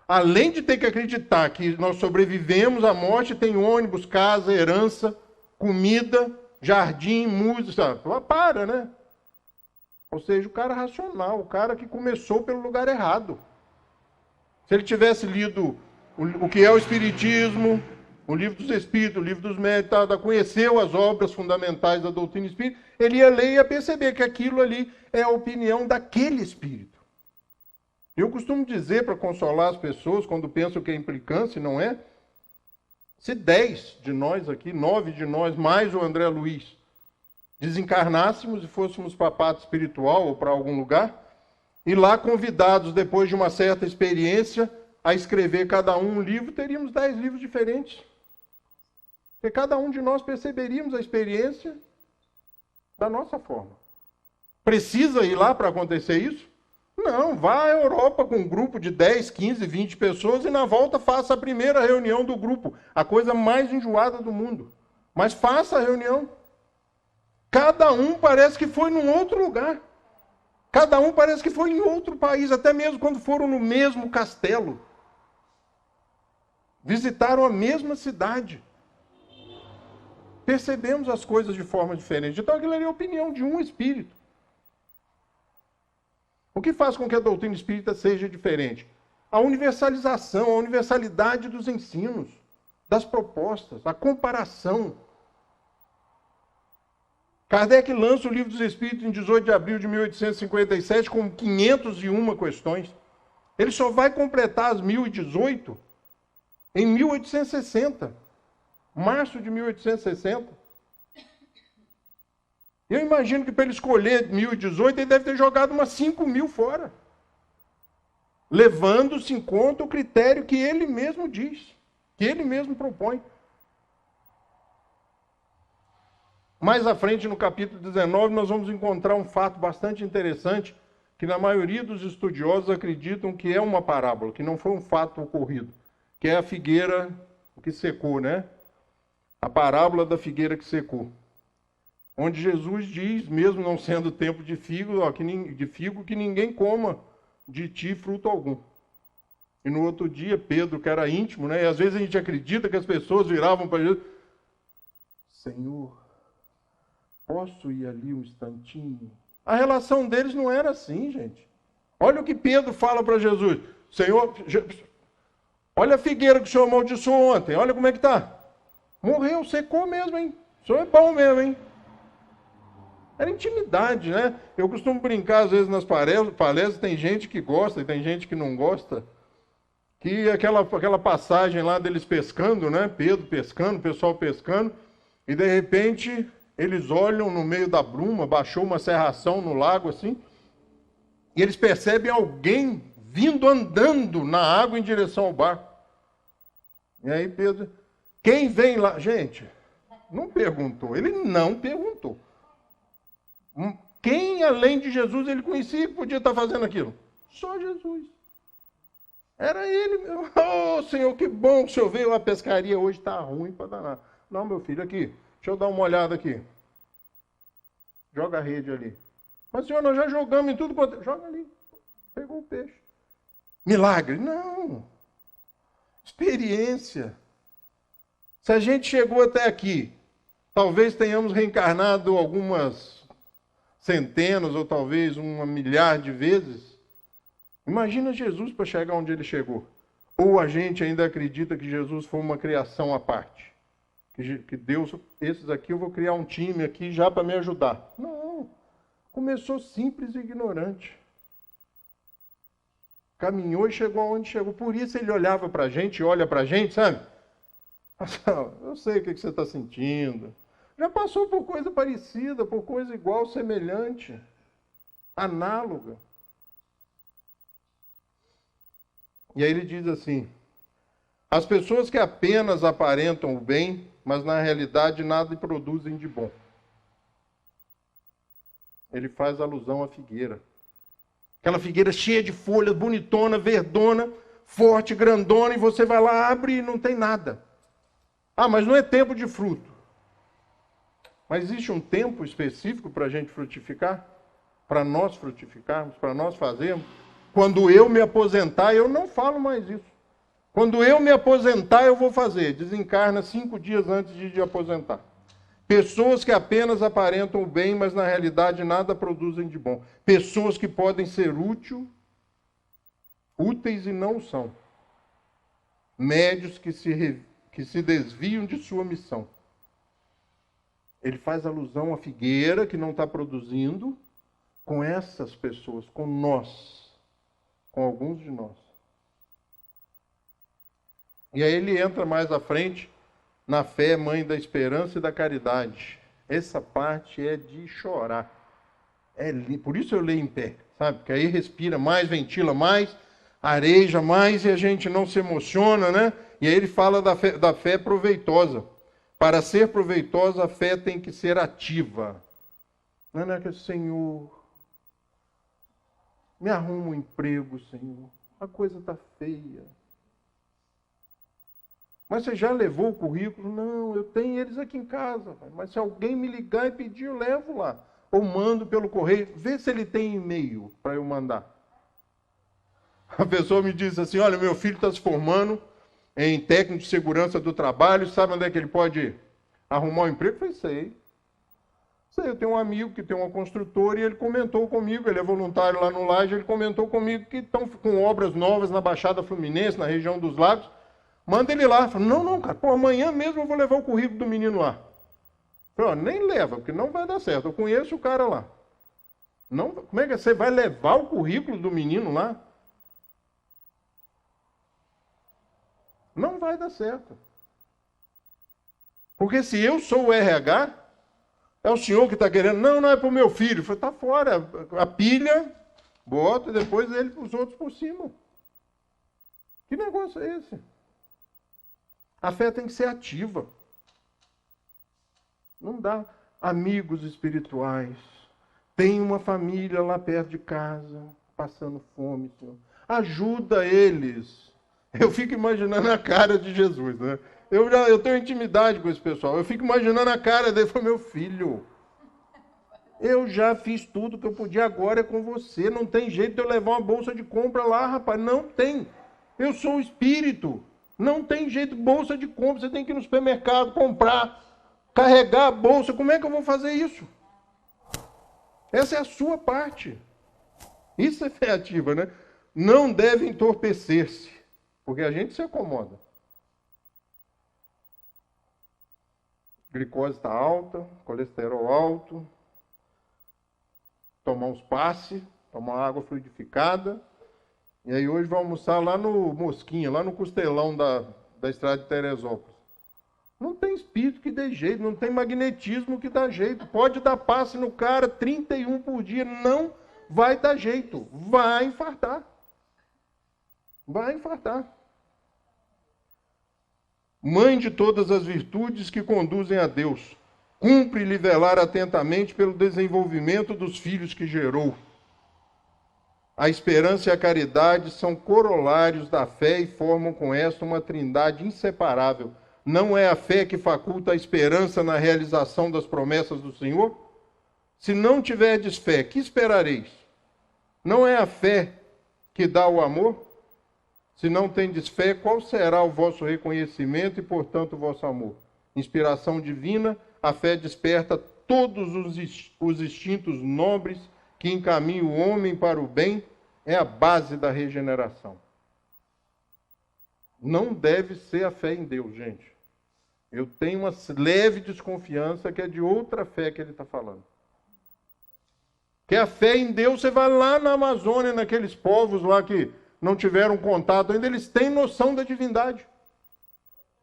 além de ter que acreditar que nós sobrevivemos à morte, tem ônibus, casa, herança, comida, jardim, música. Para, né? Ou seja, o cara racional, o cara que começou pelo lugar errado. Se ele tivesse lido o que é o Espiritismo, o Livro dos Espíritos, o Livro dos Médios, conheceu as obras fundamentais da doutrina espírita, ele ia ler e ia perceber que aquilo ali é a opinião daquele espírito. Eu costumo dizer, para consolar as pessoas, quando pensam que é implicância, não é? Se 10 de nós aqui, 9 de nós, mais o André Luiz, desencarnássemos e fôssemos para a pátria espiritual ou para algum lugar, e lá convidados, depois de uma certa experiência, a escrever cada um livro, teríamos 10 livros diferentes. Porque cada um de nós perceberíamos a experiência da nossa forma. Precisa ir lá para acontecer isso? Não, vá à Europa com um grupo de 10, 15, 20 pessoas e na volta faça a primeira reunião do grupo. A coisa mais enjoada do mundo. Mas faça a reunião. Cada um parece que foi num outro lugar. Cada um parece que foi em outro país, até mesmo quando foram no mesmo castelo. Visitaram a mesma cidade. Percebemos as coisas de forma diferente. Então aquilo ali é a opinião de um espírito. O que faz com que a doutrina espírita seja diferente? A universalização, a universalidade dos ensinos, das propostas, a comparação. Kardec lança o Livro dos Espíritos em 18 de abril de 1857 com 501 questões. Ele só vai completar as 1018 em 1860. Março de 1860. Eu imagino que para ele escolher 1018, ele deve ter jogado umas 5.000 fora. Levando-se em conta o critério que ele mesmo diz, que ele mesmo propõe. Mais à frente, no capítulo 19, nós vamos encontrar um fato bastante interessante, que na maioria dos estudiosos acreditam que é uma parábola, que não foi um fato ocorrido, que é a figueira que secou, né? A parábola da figueira que secou. Onde Jesus diz, mesmo não sendo tempo de figo, que ninguém coma de ti fruto algum. E no outro dia, Pedro, que era íntimo, né? E às vezes a gente acredita que as pessoas viravam para Jesus, Senhor, posso ir ali um instantinho? A relação deles não era assim, gente. Olha o que Pedro fala para Jesus. Senhor, olha a figueira que o senhor amaldiçoou ontem. Olha como é que está. Morreu, secou mesmo, hein? O senhor é bom mesmo, hein? Era intimidade, né? Eu costumo brincar, às vezes, nas palestras, tem gente que gosta e tem gente que não gosta. Que aquela passagem lá deles pescando, né? Pedro pescando, o pessoal pescando, e de repente eles olham no meio da bruma, baixou uma serração no lago assim, e eles percebem alguém vindo andando na água em direção ao barco. E aí Pedro, quem vem lá? Gente, não perguntou, ele não perguntou. Quem além de Jesus ele conhecia que podia estar fazendo aquilo? Só Jesus. Era ele, meu. Oh, Senhor, que bom que o senhor veio. A pescaria hoje está ruim para danar. Não, meu filho, aqui. Deixa eu dar uma olhada aqui. Joga a rede ali. Mas, senhor, nós já jogamos em tudo quanto... Joga ali. Pegou o peixe. Milagre? Não. Experiência. Se a gente chegou até aqui, talvez tenhamos reencarnado algumas centenas ou talvez 1 milhar de vezes. Imagina Jesus para chegar onde ele chegou. Ou a gente ainda acredita que Jesus foi uma criação à parte. Que Deus, esses aqui eu vou criar um time aqui já para me ajudar. Não. Começou simples e ignorante. Caminhou e chegou aonde chegou. Por isso ele olhava para a gente, olha para a gente, sabe? Eu sei o que você está sentindo. Já passou por coisa parecida, por coisa igual, semelhante, análoga. E aí ele diz assim, as pessoas que apenas aparentam o bem, mas na realidade nada produzem de bom. Ele faz alusão à figueira. Aquela figueira cheia de folhas, bonitona, verdona, forte, grandona, e você vai lá, abre e não tem nada. Ah, mas não é tempo de fruto. Mas existe um tempo específico para a gente frutificar? Para nós frutificarmos, para nós fazermos? Quando eu me aposentar, eu não falo mais isso. Quando eu me aposentar, eu vou fazer. Desencarna 5 dias antes de aposentar. Pessoas que apenas aparentam o bem, mas na realidade nada produzem de bom. Pessoas que podem ser úteis e não são. Médios que se desviam de sua missão. Ele faz alusão à figueira que não está produzindo com essas pessoas, com nós, com alguns de nós. E aí ele entra mais à frente na fé, mãe da esperança e da caridade. Essa parte é de chorar. Por isso eu leio em pé, sabe? Porque aí respira mais, ventila mais, areja mais e a gente não se emociona, né? E aí ele fala da fé proveitosa. Para ser proveitosa, a fé tem que ser ativa. Não é que, Senhor, me arruma um emprego, Senhor. A coisa está feia. Mas você já levou o currículo? Não, eu tenho eles aqui em casa. Mas se alguém me ligar e pedir, eu levo lá. Ou mando pelo correio. Vê se ele tem e-mail para eu mandar. A pessoa me diz assim, olha, meu filho está se formando em técnico de segurança do trabalho. Sabe onde é que ele pode arrumar um emprego? Eu falei, sei. Eu tenho um amigo que tem uma construtora e ele comentou comigo, ele é voluntário lá no Laje, ele comentou comigo que estão com obras novas na Baixada Fluminense, na região dos Lagos. Manda ele lá. Falei, não, cara, amanhã mesmo eu vou levar o currículo do menino lá. Falei, nem leva, porque não vai dar certo. Eu conheço o cara lá. Não, como é que você vai levar o currículo do menino lá? Não vai dar certo. Porque se eu sou o RH, é o senhor que está querendo. Não é para o meu filho. Eu falei, está fora. A pilha, bota e depois ele para os outros por cima. Que negócio é esse? A fé tem que ser ativa. Não dá. Amigos espirituais. Tem uma família lá perto de casa, passando fome, Senhor. Ajuda eles. Eu fico imaginando a cara de Jesus, né? Eu tenho intimidade com esse pessoal. Eu fico imaginando a cara dele. Meu filho, eu já fiz tudo que eu podia, agora é com você. Não tem jeito de eu levar uma bolsa de compra lá, rapaz. Não tem. Eu sou o espírito. Não tem jeito, bolsa de compra, você tem que ir no supermercado, comprar, carregar a bolsa. Como é que eu vou fazer isso? Essa é a sua parte. Isso é fé ativa, né? Não deve entorpecer-se, porque a gente se acomoda. Glicose está alta, colesterol alto, tomar uns passes, tomar água fluidificada. E aí hoje vai almoçar lá no Mosquinha, lá no Costelão da estrada de Teresópolis. Não tem espírito que dê jeito, não tem magnetismo que dá jeito. Pode dar passe no cara, 31 por dia, não vai dar jeito. Vai infartar. Vai infartar. Mãe de todas as virtudes que conduzem a Deus, cumpre-lhe velar atentamente pelo desenvolvimento dos filhos que gerou. A esperança e a caridade são corolários da fé e formam com esta uma trindade inseparável. Não é a fé que faculta a esperança na realização das promessas do Senhor? Se não tiverdes fé, que esperareis? Não é a fé que dá o amor? Se não tendes fé, qual será o vosso reconhecimento e, portanto, o vosso amor? Inspiração divina, a fé desperta todos os instintos nobres que encaminha o homem para o bem, é a base da regeneração. Não deve ser a fé em Deus, gente. Eu tenho uma leve desconfiança que é de outra fé que ele está falando. Que a fé em Deus, você vai lá na Amazônia, naqueles povos lá que não tiveram contato ainda, eles têm noção da divindade.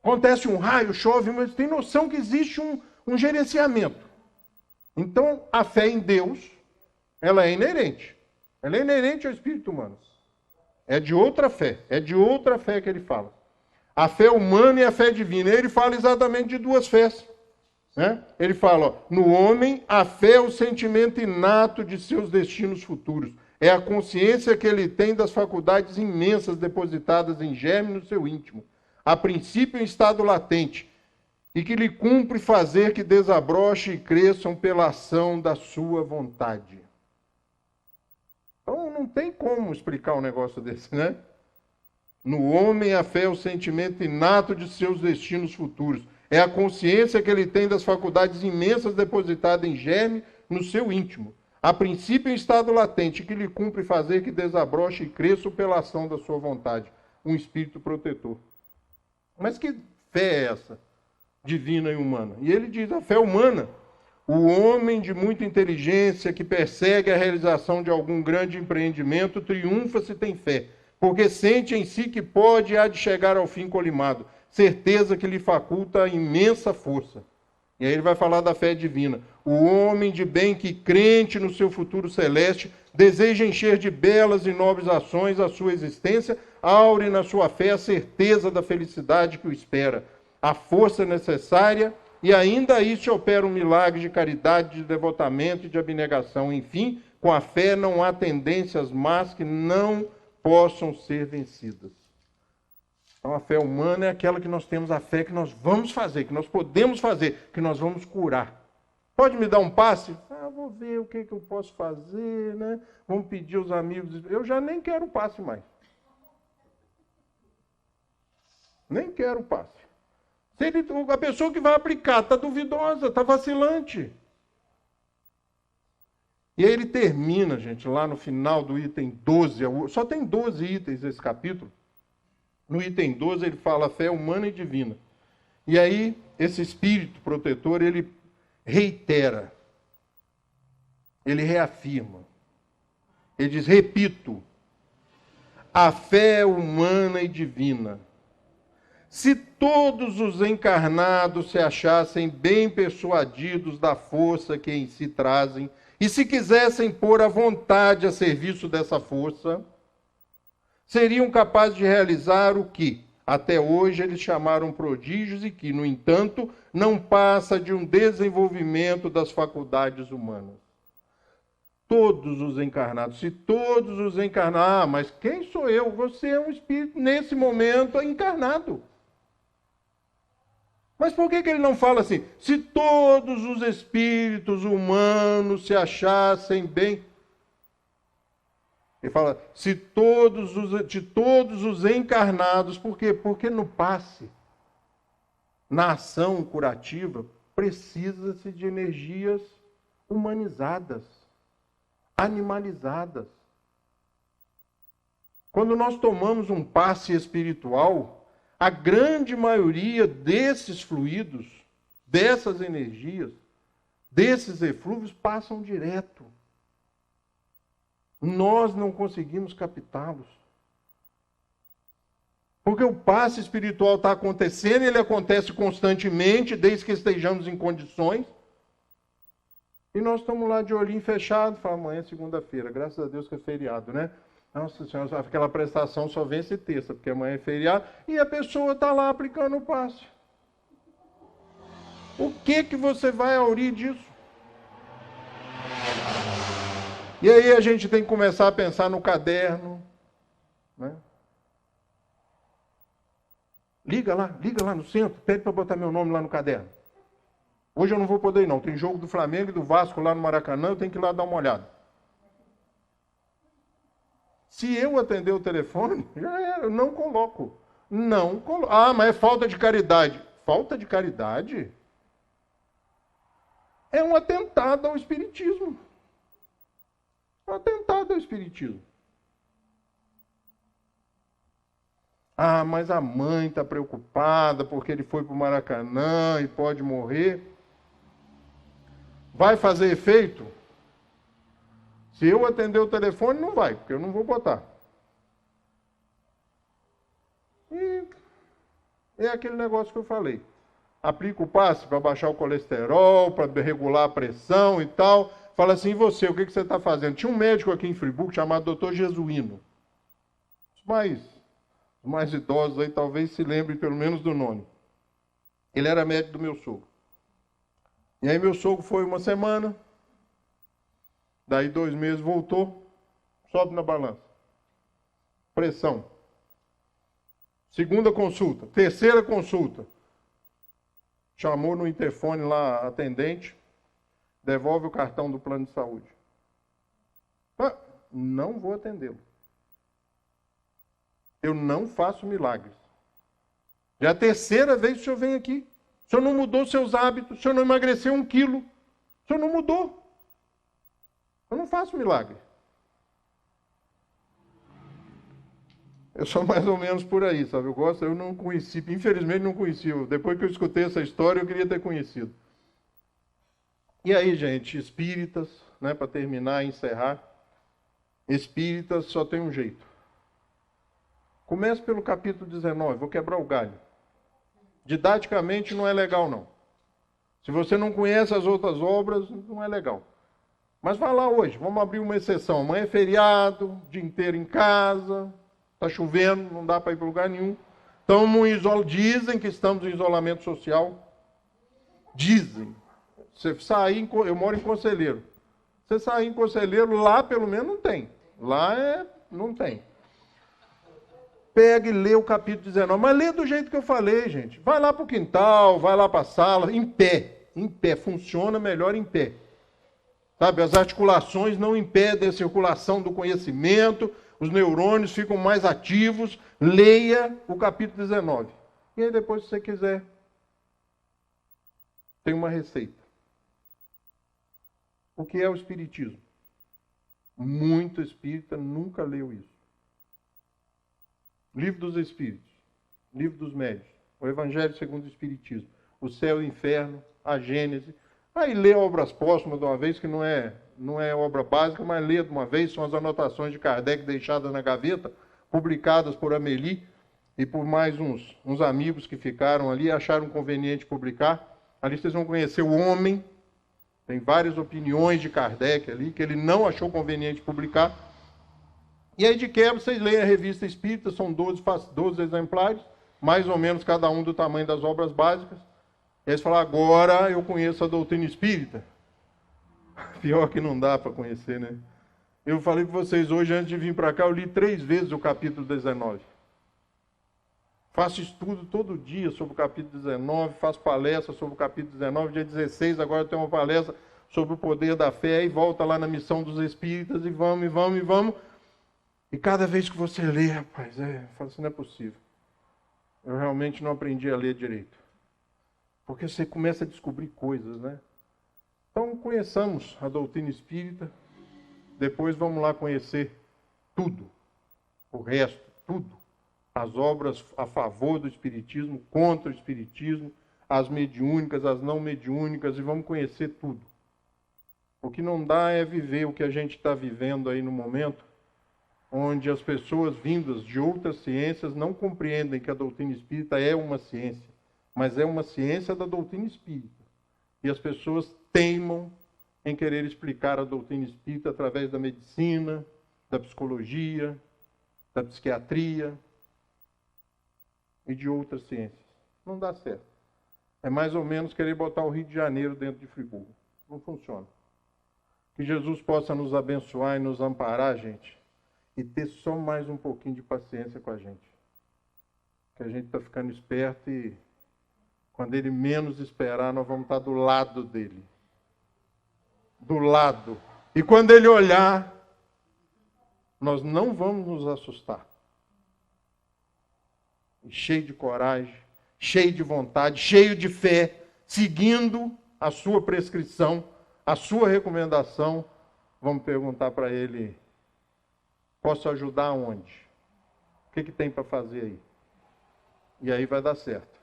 Acontece um raio, chove, mas têm noção que existe um gerenciamento. Então, a fé em Deus, ela é inerente. Ela é inerente ao espírito humano. É de outra fé. É de outra fé que ele fala. A fé humana e a fé divina. Ele fala exatamente de duas fés. Né? Ele fala, ó, no homem, a fé é o sentimento inato de seus destinos futuros. É a consciência que ele tem das faculdades imensas depositadas em germe no seu íntimo. A princípio em estado latente. E que lhe cumpre fazer que desabroche e cresçam pela ação da sua vontade. Então não tem como explicar um negócio desse, né? No homem, a fé é o sentimento inato de seus destinos futuros. É a consciência que ele tem das faculdades imensas depositadas em germe no seu íntimo. A princípio, em estado latente, que lhe cumpre fazer que desabroche e cresça pela ação da sua vontade. Um espírito protetor. Mas que fé é essa? Divina e humana. E ele diz, a fé humana, o homem de muita inteligência que persegue a realização de algum grande empreendimento, triunfa se tem fé, porque sente em si que pode e há de chegar ao fim colimado, certeza que lhe faculta imensa força. E aí ele vai falar da fé divina. O homem de bem que, crente no seu futuro celeste, deseja encher de belas e nobres ações a sua existência, aure na sua fé a certeza da felicidade que o espera, a força necessária, e ainda aí se opera um milagre de caridade, de devotamento e de abnegação. Enfim, com a fé não há tendências más que não possam ser vencidas. Então a fé humana é aquela que nós temos a fé que nós vamos fazer, que nós podemos fazer, que nós vamos curar. Pode me dar um passe? Vou ver o que eu posso fazer, né? Vamos pedir aos amigos. Eu já nem quero passe mais. Nem quero passe. A pessoa que vai aplicar está duvidosa, está vacilante. E aí ele termina, gente, lá no final do item 12, só tem 12 itens esse capítulo. No item 12 ele fala fé humana e divina. E aí esse espírito protetor, ele reitera, ele reafirma. Ele diz, repito, a fé humana e divina. Se todos os encarnados se achassem bem persuadidos da força que em si trazem, e se quisessem pôr a vontade a serviço dessa força, seriam capazes de realizar o que, até hoje, eles chamaram prodígios e que, no entanto, não passa de um desenvolvimento das faculdades humanas. Todos os encarnados, se todos os encarnados, mas quem sou eu? Você é um espírito, nesse momento, encarnado. Mas por que ele não fala assim? Se todos os espíritos humanos se achassem bem... Ele fala, de todos os encarnados, por quê? Porque no passe, na ação curativa, precisa-se de energias humanizadas, animalizadas. Quando nós tomamos um passe espiritual, a grande maioria desses fluidos, dessas energias, desses eflúvios, passam direto. Nós não conseguimos captá-los. Porque o passe espiritual está acontecendo, ele acontece constantemente, desde que estejamos em condições. E nós estamos lá de olhinho fechado, falamos, amanhã é segunda-feira, graças a Deus que é feriado, né? Nossa Senhora, aquela prestação só vence terça, porque amanhã é feriado, e a pessoa está lá aplicando o passe. O que você vai aurir disso? E aí a gente tem que começar a pensar no caderno, né? Liga lá no centro, pede para botar meu nome lá no caderno. Hoje eu não vou poder ir não, tem jogo do Flamengo e do Vasco lá no Maracanã, eu tenho que ir lá dar uma olhada. Se eu atender o telefone, já era, eu não coloco. Não coloco. Mas é falta de caridade. Falta de caridade é um atentado ao espiritismo. Um atentado ao espiritismo. Mas a mãe está preocupada porque ele foi para o Maracanã e pode morrer. Vai fazer efeito? Se eu atender o telefone, não vai, porque eu não vou botar. E é aquele negócio que eu falei. Aplica o passe para baixar o colesterol, para regular a pressão e tal. Fala assim, e você, o que você está fazendo? Tinha um médico aqui em Friburgo chamado Dr. Jesuíno. Os mais idosos aí talvez se lembrem pelo menos do nome. Ele era médico do meu sogro. E aí meu sogro foi uma semana, daí 2 meses voltou, sobe na balança. Pressão. Segunda consulta, terceira consulta. Chamou no interfone lá a atendente, devolve o cartão do plano de saúde. não vou atendê-lo. Eu não faço milagres. Já é a terceira vez que o senhor vem aqui. O senhor não mudou seus hábitos, o senhor não emagreceu 1 quilo. O senhor não mudou. Eu não faço milagre. Eu sou mais ou menos por aí, sabe? Eu não conheci, infelizmente não conheci. Depois que eu escutei essa história, eu queria ter conhecido. E aí, gente, espíritas, né, para terminar e encerrar, espíritas só tem um jeito. Comece pelo capítulo 19, vou quebrar o galho. Didaticamente não é legal, não. Se você não conhece as outras obras, não é legal. Mas vá lá hoje, vamos abrir uma exceção. Amanhã é feriado, dia inteiro em casa, está chovendo, não dá para ir para lugar nenhum. Dizem que estamos em isolamento social. Dizem. Você sair, eu moro em Conselheiro. Você sair em Conselheiro, lá pelo menos não tem. Lá não tem. Pega e lê o capítulo 19. Mas lê do jeito que eu falei, gente. Vai lá para o quintal, vai lá para a sala, em pé. Em pé. Funciona melhor em pé. Sabe, as articulações não impedem a circulação do conhecimento, os neurônios ficam mais ativos. Leia o capítulo 19. E aí depois, se você quiser, tem uma receita. O que é o espiritismo? Muito espírita nunca leu isso. Livro dos Espíritos, Livro dos Médiuns, o Evangelho segundo o Espiritismo, o Céu e o Inferno, a Gênese. Aí lê obras póstumas de uma vez, que não é obra básica, mas lê de uma vez, são as anotações de Kardec deixadas na gaveta, publicadas por Amélie e por mais uns amigos que ficaram ali, acharam conveniente publicar. Ali vocês vão conhecer o homem, tem várias opiniões de Kardec ali, que ele não achou conveniente publicar. E aí, de quebra, vocês leem a Revista Espírita, são 12 exemplares, mais ou menos cada um do tamanho das obras básicas. E aí você fala, agora eu conheço a doutrina espírita. Pior que não dá para conhecer, né? Eu falei para vocês hoje, antes de vir para cá, eu li 3 vezes o capítulo 19. Faço estudo todo dia sobre o capítulo 19, faço palestra sobre o capítulo 19. Dia 16, agora tem uma palestra sobre o poder da fé, e volta lá na Missão dos Espíritas, e vamos, e vamos, e vamos. E cada vez que você lê, rapaz, eu falo assim, não é possível. Eu realmente não aprendi a ler direito. Porque você começa a descobrir coisas, né? Então, conheçamos a doutrina espírita. Depois vamos lá conhecer tudo. O resto, tudo. As obras a favor do espiritismo, contra o espiritismo, as mediúnicas, as não mediúnicas, e vamos conhecer tudo. O que não dá é viver o que a gente está vivendo aí no momento, onde as pessoas vindas de outras ciências não compreendem que a doutrina espírita é uma ciência, mas é uma ciência da doutrina espírita. E as pessoas teimam em querer explicar a doutrina espírita através da medicina, da psicologia, da psiquiatria e de outras ciências. Não dá certo. É mais ou menos querer botar o Rio de Janeiro dentro de Friburgo. Não funciona. Que Jesus possa nos abençoar e nos amparar, gente, e ter só mais um pouquinho de paciência com a gente. Que a gente está ficando esperto e quando ele menos esperar, nós vamos estar do lado dele. Do lado. E quando ele olhar, nós não vamos nos assustar. E cheio de coragem, cheio de vontade, cheio de fé, seguindo a sua prescrição, a sua recomendação, vamos perguntar para ele, posso ajudar onde? O que tem para fazer aí? E aí vai dar certo.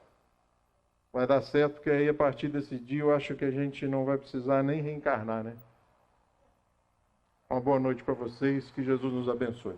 Vai dar certo, porque aí a partir desse dia eu acho que a gente não vai precisar nem reencarnar, né? Uma boa noite para vocês, que Jesus nos abençoe.